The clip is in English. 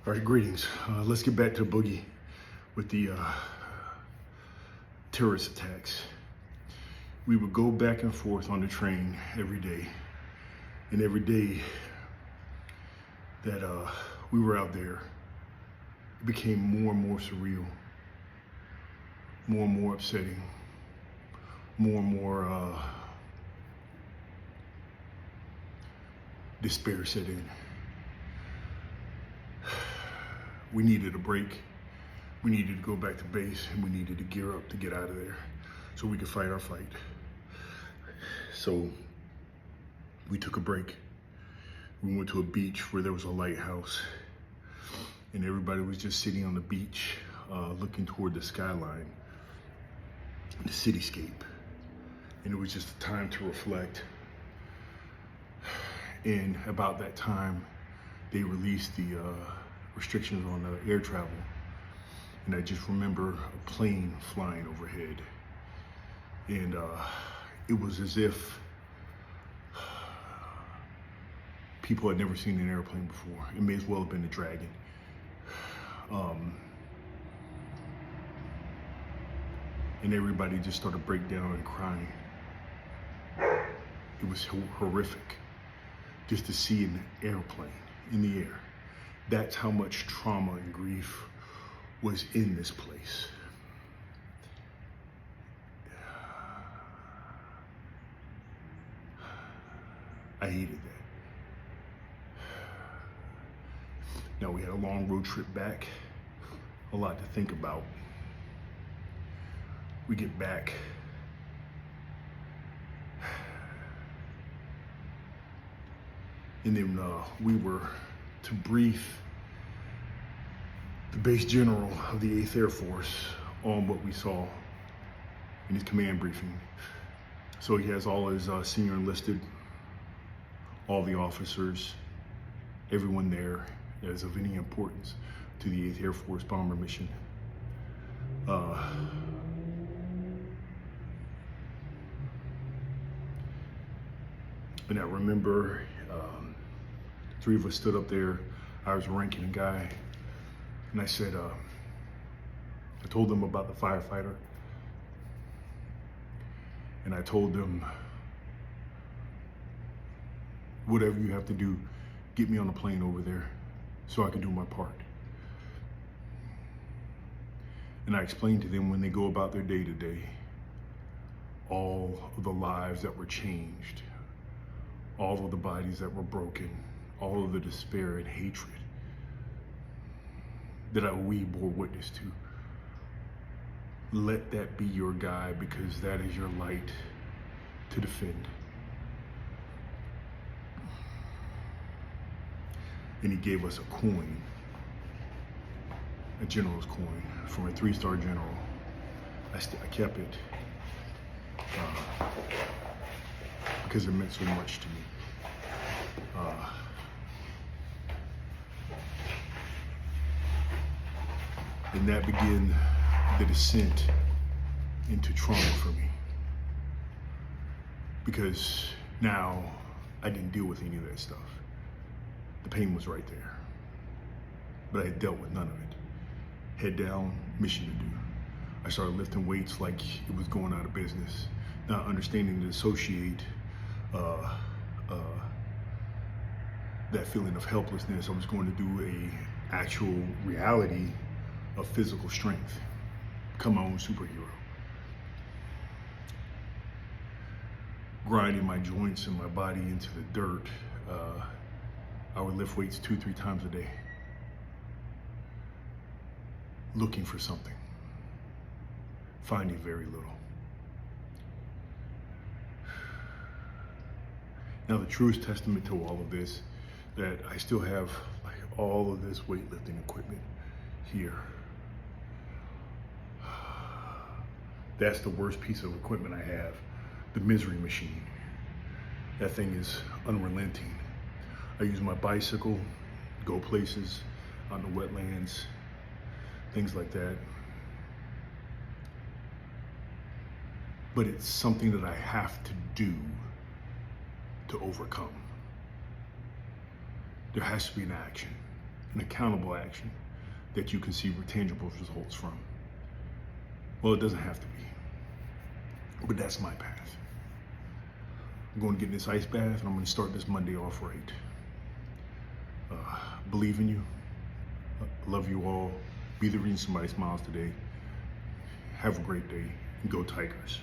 All right, greetings. Let's get back to the boogie with the terrorist attacks. We would go back and forth on the train every day. And every day that we were out there, it became more and more surreal, more and more upsetting, more and more despair set in. We needed a break. We needed to go back to base, and we needed to gear up to get out of there so we could fight our fight. So we took a break. We went to a beach where there was a lighthouse, and everybody was just sitting on the beach looking toward the skyline, the cityscape. And it was just a time to reflect. And about that time, they released the restrictions on air travel. And I just remember a plane flying overhead. And it was as if people had never seen an airplane before. It may as well have been a dragon. And everybody just started breaking down and crying. It was horrific just to see an airplane in the air. That's how much trauma and grief was in this place. I hated that. Now we had a long road trip back, a lot to think about. We get back. And then we were to brief the base general of the 8th Air Force on what we saw in his command briefing. So he has all his senior enlisted, all the officers, everyone there that is of any importance to the 8th Air Force bomber mission. And I remember 3 of us stood up there. I was ranking a guy, and I said, I told them about the firefighter, and I told them, whatever you have to do, get me on a plane over there so I can do my part. And I explained to them, when they go about their day to day, all of the lives that were changed, all of the bodies that were broken, all of the despair and hatred that we bore witness to. Let that be your guide, because that is your light to defend. And he gave us a coin, a general's coin from a 3-star general. I kept it because it meant so much to me. And that began the descent into trauma for me, because now I didn't deal with any of that stuff. The pain was right there, but I had dealt with none of it. Head down, mission to do. I started lifting weights like it was going out of business, not understanding to associate that feeling of helplessness. I was going to do a actual reality of physical strength, become my own superhero. Grinding my joints and my body into the dirt. I would lift weights 2-3 times a day, looking for something, finding very little. Now, the truest testament to all of this, that I still have like all of this weightlifting equipment here. That's the worst piece of equipment I have, the misery machine. That thing is unrelenting. I use my bicycle, go places, on the wetlands, things like that. But it's something that I have to do to overcome. There has to be an action. and accountable action that you can see tangible results from. Well, it doesn't have to be, but that's my path. I'm going to get in this ice bath, and I'm going to start this Monday off right. Believe in you. Love you all. Be the reason somebody smiles today. Have a great day. Go Tigers.